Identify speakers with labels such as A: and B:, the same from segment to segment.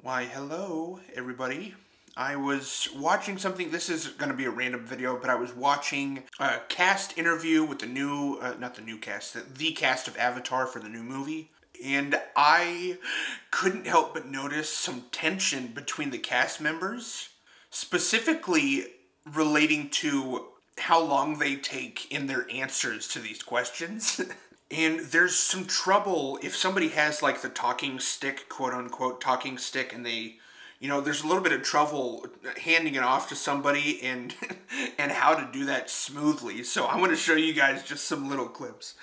A: Why, hello, everybody. I was watching something, this is going to be a random video, but I was watching a cast interview with the new, not the new cast, the cast of Avatar for the new movie, and I couldn't help but notice some tension between the cast members, specifically relating to how long they take in their answers to these questions. And there's some trouble if somebody has like the talking stick, quote unquote talking stick, and they, there's a little bit of trouble handing it off to somebody and and how to do that smoothly. So I want to show you guys just some little clips.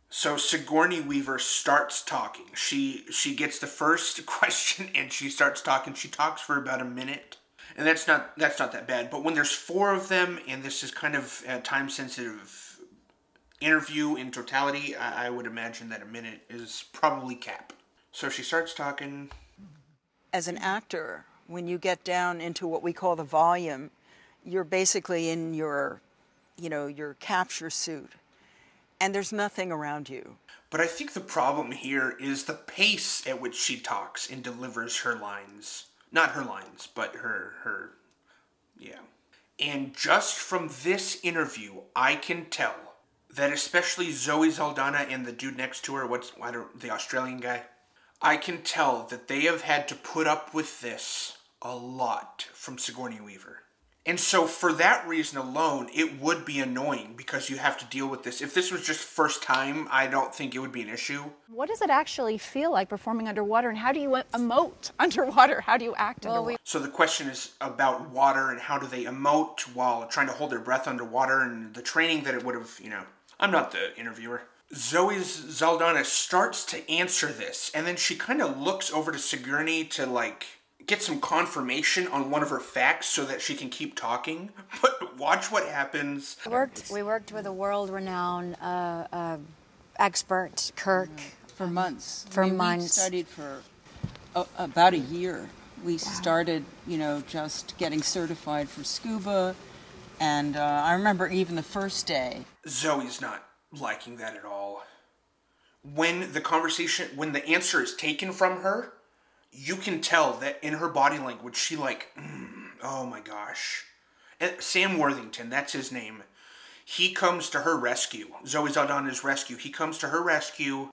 A: So Sigourney Weaver starts talking. She gets the first question and she starts talking. She talks for about a minute. And that's not that bad. But when there's four of them and this is kind of a time sensitive interview in totality, I would imagine that a minute is probably cap. So she starts talking.
B: As an actor, when you get down into what we call the volume, you're basically in your capture suit, and there's nothing around you.
A: But I think the problem here is the pace at which she talks and delivers her lines. Not her lines, but her yeah. And just from this interview, I can tell that especially Zoe Saldana and the dude next to her, the Australian guy, I can tell that they have had to put up with this a lot from Sigourney Weaver. And so for that reason alone, it would be annoying because you have to deal with this. If this was just first time, I don't think it would be an issue.
C: What does it actually feel like performing underwater, and how do you emote underwater? How do you act underwater?
A: So the question is about water and how do they emote while trying to hold their breath underwater and the training that it would have, I'm not the interviewer. Zoe Saldana starts to answer this, and then she kind of looks over to Sigourney to, get some confirmation on one of her facts so that she can keep talking. But watch what happens.
D: We worked with a world-renowned expert, Kirk.
B: For months.
D: We
B: studied for about a year. We started, just getting certified for scuba. And I remember even the first day.
A: Zoe's not liking that at all. When the answer is taken from her, you can tell that in her body language, she oh my gosh. And Sam Worthington, that's his name. He comes to her rescue. Zoe Saldana's rescue. He comes to her rescue,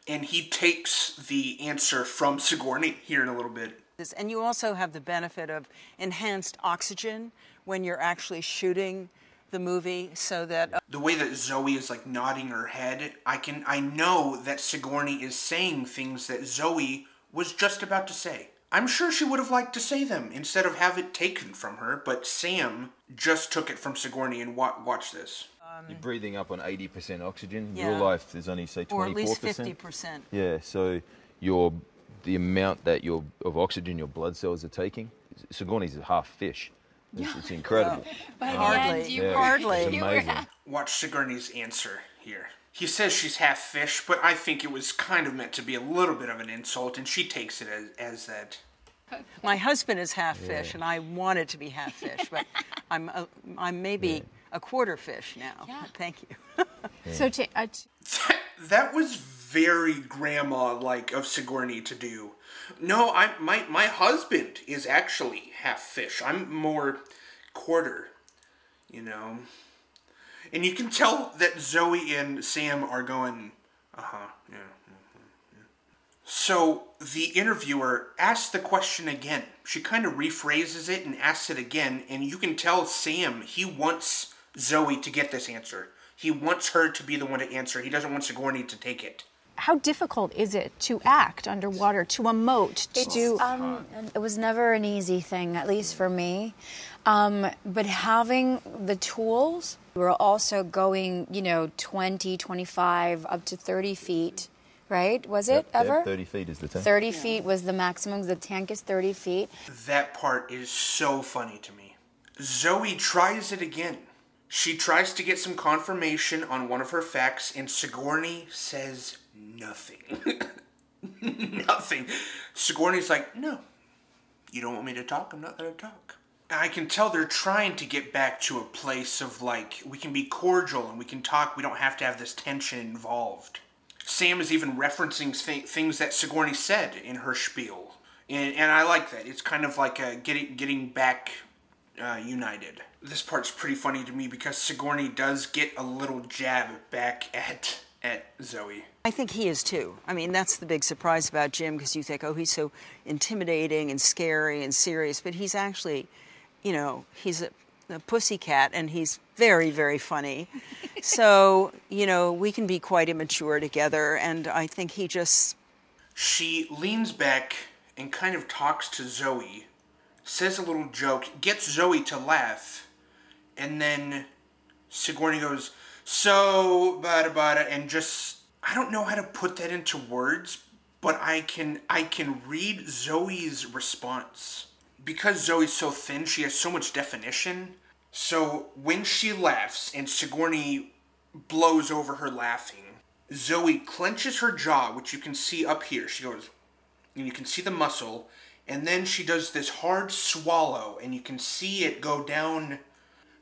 A: and he takes the answer from Sigourney here in a little bit.
B: And you also have the benefit of enhanced oxygen when you're actually shooting the movie, so that
A: the way that Zoe is nodding her head, I know that Sigourney is saying things that Zoe was just about to say. I'm sure she would have liked to say them instead of have it taken from her, but Sam just took it from Sigourney, and watch this.
E: You're breathing up on 80% oxygen.
B: Yeah.
E: Real life, there's only, say, 24%.
B: Or at least 50%.
E: Yeah, so the amount that of oxygen your blood cells are taking, Sigourney's half fish. It's incredible.
B: Hardly.
E: It's amazing.
A: Watch Sigourney's answer here. He says she's half fish, but I think it was kind of meant to be a little bit of an insult, and she takes it as that.
B: My husband is half fish, and I want it to be half fish, but I'm maybe a quarter fish now.
D: Yeah.
B: Thank you.
C: So
A: that was very grandma-like of Sigourney to do. No, my husband is actually half fish. I'm more quarter, And you can tell that Zoe and Sam are going, yeah. So the interviewer asks the question again. She kind of rephrases it and asks it again, and you can tell Sam, he wants Zoe to get this answer. He wants her to be the one to answer. He doesn't want Sigourney to take it.
C: how difficult is it to act underwater, to emote, to do?
D: It was never an easy thing, at least for me. But having the tools, we were also going, 20, 25, up to 30 feet, right? Was it ever?
E: 30 feet is the tank.
D: 30 feet was the maximum. The tank is 30 feet.
A: That part is so funny to me. Zoe tries it again. She tries to get some confirmation on one of her facts, and Sigourney says nothing. Nothing. Sigourney's like, no, you don't want me to talk? I'm not going to talk. I can tell they're trying to get back to a place of, we can be cordial and we can talk. We don't have to have this tension involved. Sam is even referencing things that Sigourney said in her spiel. And I like that. It's kind of like getting back united. This part's pretty funny to me because Sigourney does get a little jab back at Zoe.
B: I think he is too. I mean, that's the big surprise about Jim, because you think, oh, he's so intimidating and scary and serious, but he's actually, you know, he's a pussycat, and he's very, very funny. So, you know, we can be quite immature together, and I think he just...
A: She leans back and kind of talks to Zoe, says a little joke, gets Zoe to laugh, and then Sigourney goes, so, bada bada, and just, I don't know how to put that into words, but I can read Zoe's response. Because Zoe's so thin, she has so much definition. So when she laughs and Sigourney blows over her laughing, Zoe clenches her jaw, which you can see up here. She goes, and you can see the muscle, and then she does this hard swallow, and you can see it go down.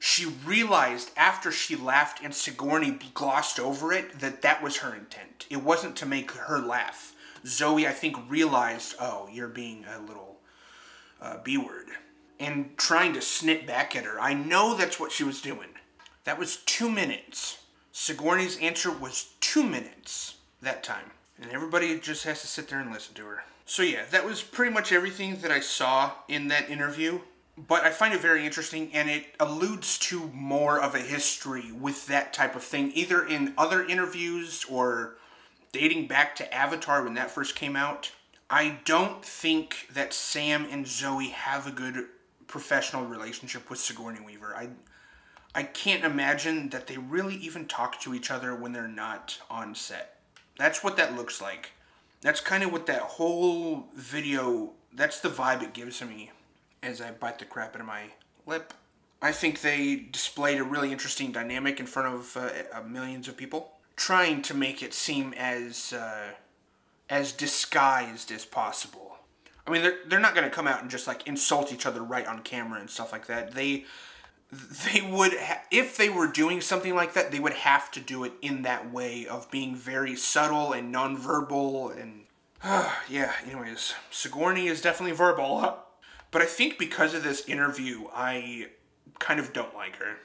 A: She realized after she laughed and Sigourney glossed over it that was her intent. It wasn't to make her laugh. Zoe, I think, realized, oh, you're being a little B-word, and trying to snip back at her. I know that's what she was doing. That was 2 minutes. Sigourney's answer was 2 minutes that time. And everybody just has to sit there and listen to her. So yeah, that was pretty much everything that I saw in that interview. But I find it very interesting, and it alludes to more of a history with that type of thing, either in other interviews or dating back to Avatar when that first came out. I don't think that Sam and Zoe have a good professional relationship with Sigourney Weaver. I can't imagine that they really even talk to each other when they're not on set. That's what that looks like. That's kind of what that whole video, that's the vibe it gives me as I bite the crap out of my lip. I think they displayed a really interesting dynamic in front of millions of people, trying to make it seem as disguised as possible. I mean, they're not going to come out and just like insult each other right on camera and stuff like that. They would, if they were doing something like that, they would have to do it in that way of being very subtle and nonverbal and, yeah, anyways, Sigourney is definitely verbal. But I think because of this interview, I kind of don't like her.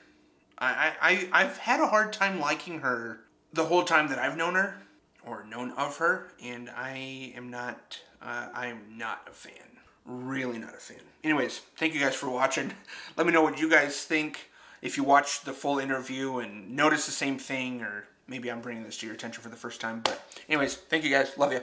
A: I've had a hard time liking her the whole time that I've known her, or known of her, and I am not a fan. Really not a fan. Anyways, thank you guys for watching. Let me know what you guys think. If you watched the full interview and noticed the same thing, or maybe I'm bringing this to your attention for the first time. But anyways, thank you guys. Love you.